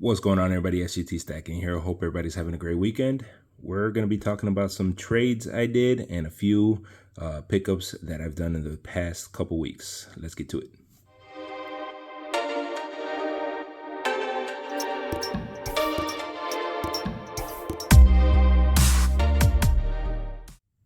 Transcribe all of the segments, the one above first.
What's going on, everybody? S.G.T Stacking here. I hope everybody's having a great weekend. We're going to be talking about some trades I did and a few pickups that I've done in the past couple weeks. Let's get to it.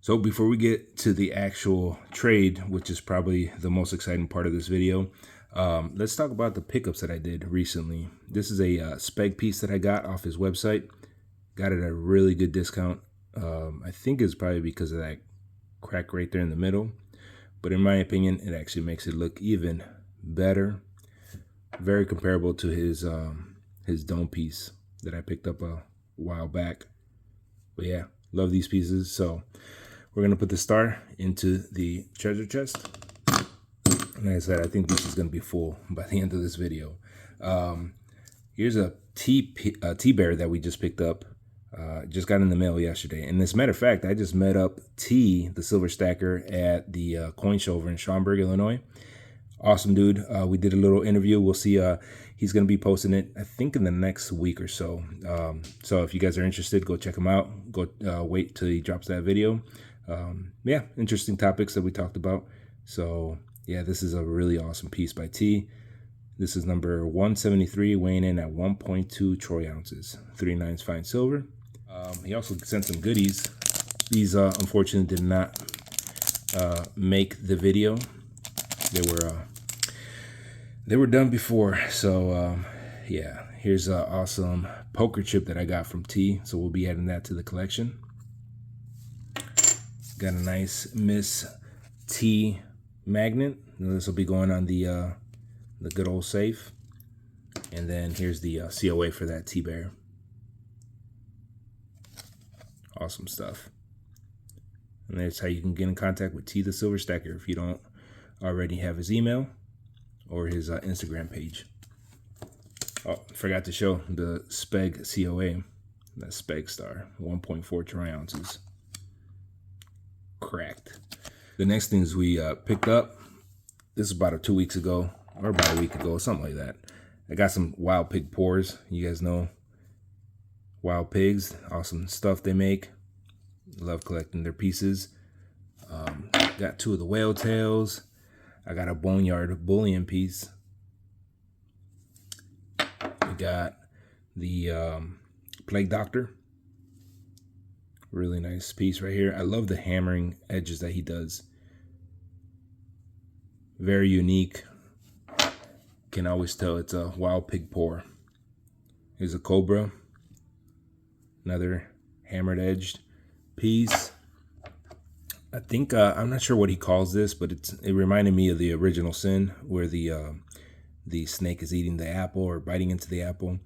So before we get to the actual trade, which is probably the most exciting part of this video, let's talk about the pickups that I did recently. This is a speg piece that I got off his website. Got it at a really good discount. I think it's probably because of that crack right there in the middle. But in my opinion, it actually makes it look even better. Very comparable to his dome piece that I picked up a while back. But yeah, love these pieces. So we're going to put the star into the treasure chest. And like I said, I think this is going to be full by the end of this video. Here's a T-bear that we just picked up. Just got in the mail yesterday. And as a matter of fact, I just met up T, the silver stacker, at the coin show over in Schaumburg, Illinois. Awesome dude. We did a little interview. We'll see. He's going to be posting it, I think, in the next week or so. So if you guys are interested, go check him out. Go wait till he drops that video. Yeah, interesting topics that we talked about. So yeah, this is a really awesome piece by T. This is number 173, weighing in at 1.2 troy ounces, 3/9 fine silver. He also sent some goodies. These unfortunately did not make the video. They were done before. So yeah, here's an awesome poker chip that I got from T. So we'll be adding that to the collection. Got a nice Miss T magnet. This will be going on the good old safe. And then here's the COA for that T-bear. Awesome stuff. And that's how you can get in contact with T the Silver Stacker if you don't already have his email or his Instagram page. Oh, forgot to show the speg COA. That speg star, 1.4 troy ounces. Cracked. The next things we picked up, this is about 2 weeks ago, or about a week ago, something like that. I got some Wild Pig pours. You guys know Wild Pigs, awesome stuff they make. Love collecting their pieces. Got 2 of the whale tails. I got a Boneyard bullion piece. We got the Plague Doctor. Really nice piece right here. I love the hammering edges that he does. Very unique. Can always tell it's a Wild Pig pour. Here's a Cobra. Another hammered edged piece. I think I'm not sure what he calls this, but it reminded me of the original Sin, where the snake is eating the apple or biting into the apple.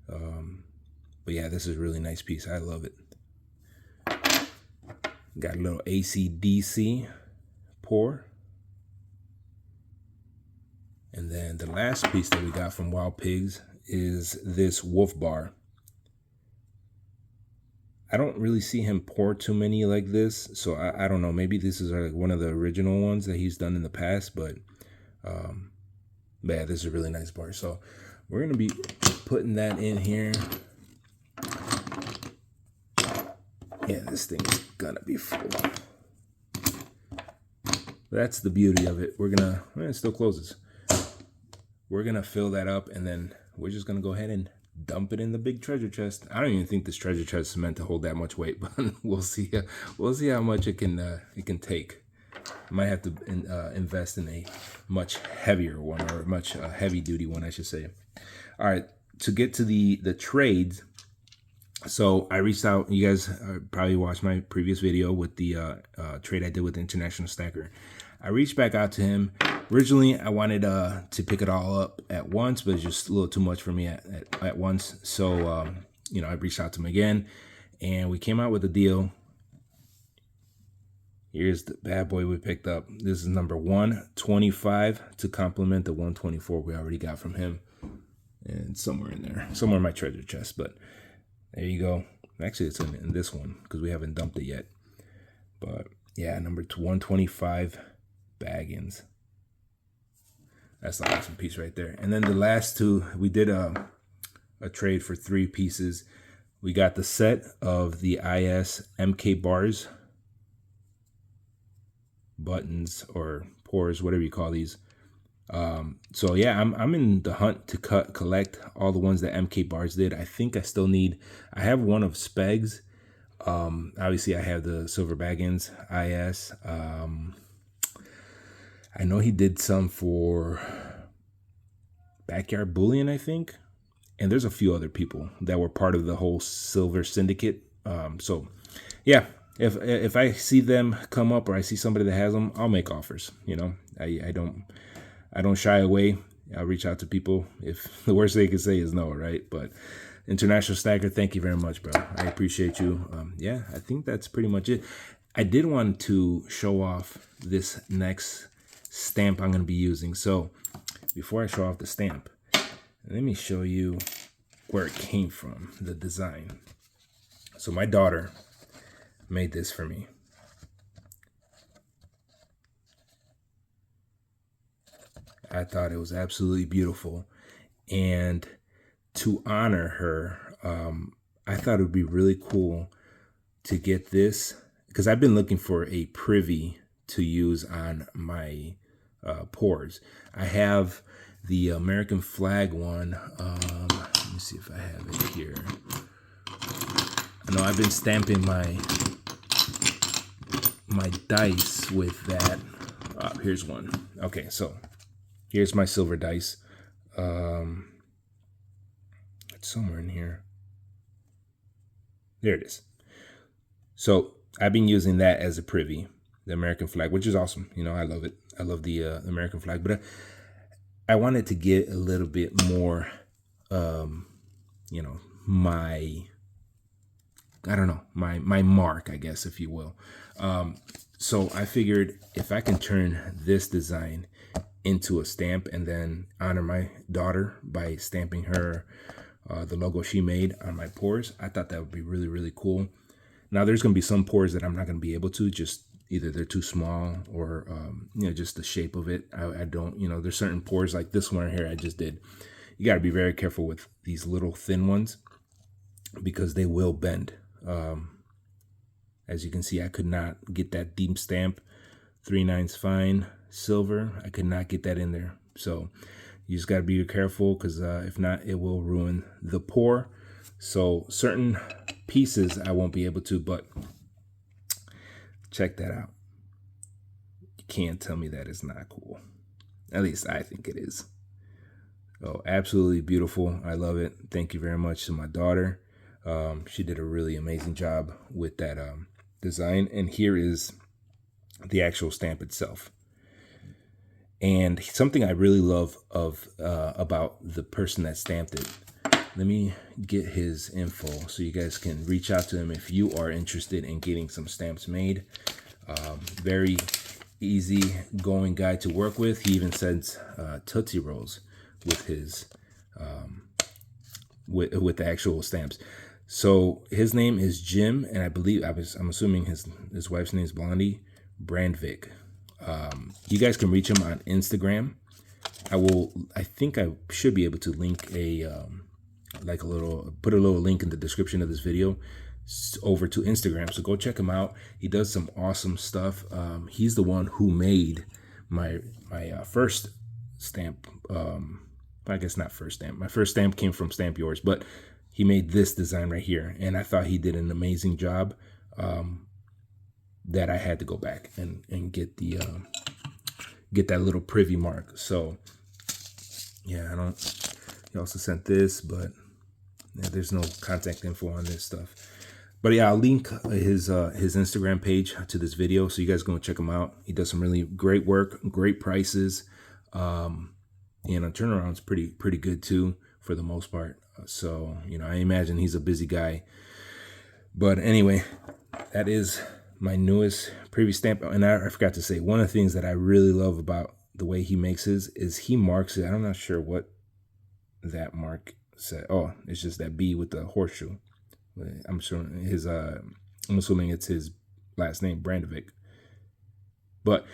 But yeah, this is a really nice piece. I love it. Got a little AC/DC pour. And then the last piece that we got from Wild Pigs is this wolf bar. I don't really see him pour too many like this, so I don't know. Maybe this is like one of the original ones that he's done in the past, but yeah, this is a really nice bar. So we're gonna be putting that in here. Yeah, this thing is gonna be full. That's the beauty of it. It still closes. We're gonna fill that up, and then we're just gonna go ahead and dump it in the big treasure chest. I don't even think this treasure chest is meant to hold that much weight, but we'll see. We'll see how much it can take. Might have to invest in a much heavier one, or a much heavy duty one, I should say. All right, to get to the trades. So I reached out. You guys probably watched my previous video with the trade I did with the International Stacker. I reached back out to him. Originally, I wanted to pick it all up at once, but it's just a little too much for me at once. So, you know, I reached out to him again, and we came out with a deal. Here's the bad boy we picked up. This is number 125 to complement the 124 we already got from him. And somewhere in there, somewhere in my treasure chest, but there you go. Actually, it's in this one because we haven't dumped it yet. But yeah, number 125 Baggins. That's an awesome piece right there. And then the last two, we did a trade for 3 pieces. We got the set of the IS MK bars, buttons or pores, whatever you call these. So yeah, I'm in the hunt to collect all the ones that MK bars did. I think I still need. I have one of Speg's. Obviously, I have the Silver Baggins IS. I know he did some for Backyard Bullion, I think, and there's a few other people that were part of the whole Silver Syndicate. So yeah, if I see them come up or I see somebody that has them, I'll make offers. You know, I don't shy away. I'll reach out to people. If the worst they can say is no, right? But International Stacker, thank you very much, bro. I appreciate you. Yeah, I think that's pretty much it. I did want to show off this next stamp I'm going to be using. So before I show off the stamp, let me show you where it came from, the design. So my daughter made this for me. I thought it was absolutely beautiful. And to honor her, I thought it would be really cool to get this, because I've been looking for a privy to use on my pores. I have the American flag one. Let me see if I have it here. I know I've been stamping my dice with that. Here's one. Okay, so here's my silver dice. It's somewhere in here. There it is. So I've been using that as a privy, the American flag, which is awesome. You know, I love it. I love the American flag, but I wanted to get a little bit more, you know, my mark, I guess, if you will. So I figured if I can turn this design into a stamp and then honor my daughter by stamping her the logo she made on my pores, I thought that would be really, really cool. Now there's going to be some pores that I'm not going to be able to, just either they're too small or, you know, just the shape of it. I don't, you know, there's certain pores like this one here I just did. You got to be very careful with these little thin ones because they will bend. As you can see, I could not get that deep stamp, 3/9 fine silver. I could not get that in there. So you just got to be careful because if not, it will ruin the pour. So certain pieces I won't be able to, but check that out. You can't tell me that is not cool. At least I think it is. Oh, absolutely beautiful. I love it. Thank you very much to my daughter. She did a really amazing job with that design. And here is the actual stamp itself. And something I really love about the person that stamped it. Let me get his info so you guys can reach out to him if you are interested in getting some stamps made. Very easy going guy to work with. He even sends Tootsie Rolls with his with the actual stamps. So his name is Jim, and I believe I'm assuming his wife's name is Blondie Brandvik. You guys can reach him on Instagram. I think I should be able to link put a little link in the description of this video over to Instagram. So go check him out. He does some awesome stuff. He's the one who made my first stamp. I guess not first stamp. My first stamp came from Stamp Yours, but he made this design right here, and I thought he did an amazing job. That I had to go back and get that little privy mark. So yeah, he also sent this, but yeah, there's no contact info on this stuff. But yeah, I'll link his Instagram page to this video, so you guys go check him out. He does some really great work, great prices, and a turnaround's pretty good too for the most part. So you know, I imagine he's a busy guy. But anyway, that is my newest preview stamp. And I forgot to say, one of the things that I really love about the way he makes his is he marks it. I'm not sure what that mark said. Oh, it's just that B with the horseshoe. I'm assuming it's his last name, Brandvik. But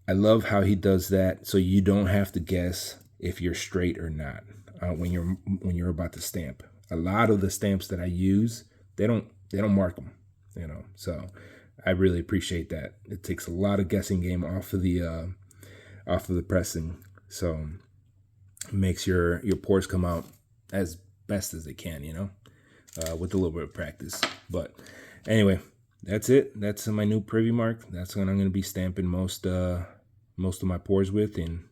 I love how he does that, so you don't have to guess if you're straight or not. when you're about to stamp. A lot of the stamps that I use, they don't mark them, you know. So I really appreciate that. It takes a lot of guessing game off of the pressing. So it makes your pours come out as best as they can, you know, with a little bit of practice. But anyway, that's it. That's my new privy mark. That's what I'm going to be stamping most of my pours with, and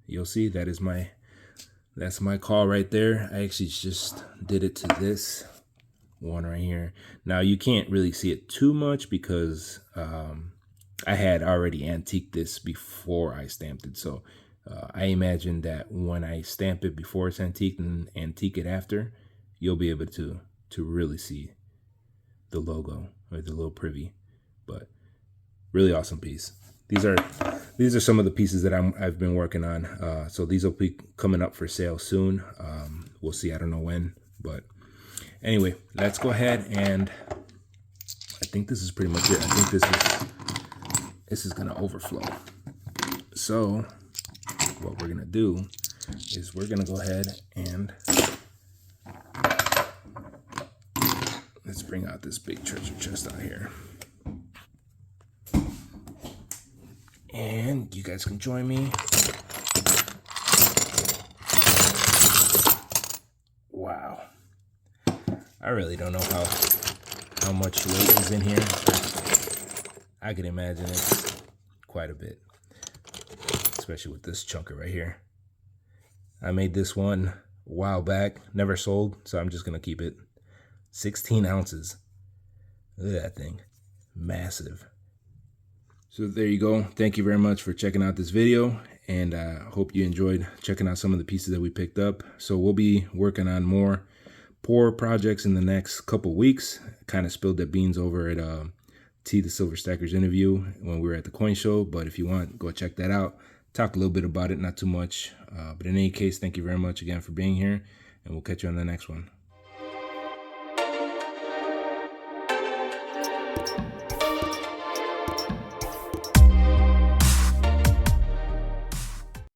you'll see that's my call right there. I actually just did it to this one right here. Now you can't really see it too much because I had already antiqued this before I stamped it. So I imagine that when I stamp it before it's antiqued and antique it after, you'll be able to really see the logo or the little privy. But really awesome piece. These are some of the pieces that I've been working on. So these will be coming up for sale soon. We'll see. I don't know when, but anyway, let's go ahead, and I think this is pretty much it. I think this is gonna overflow. So what we're gonna do is we're gonna go ahead and let's bring out this big treasure chest out here. And you guys can join me. Wow. I really don't know how much weight is in here. I can imagine it's quite a bit, especially with this chunker right here. I made this one a while back, never sold, so I'm just gonna keep it. 16 ounces. Look at that thing, massive. So there you go. Thank you very much for checking out this video, and I hope you enjoyed checking out some of the pieces that we picked up. So we'll be working on more pour projects in the next couple weeks. Kind of spilled the beans over at T the Silver Stacker's interview when we were at the coin show, but if you want, go check that out. Talk a little bit about it, not too much. But in any case, thank you very much again for being here, and we'll catch you on the next one.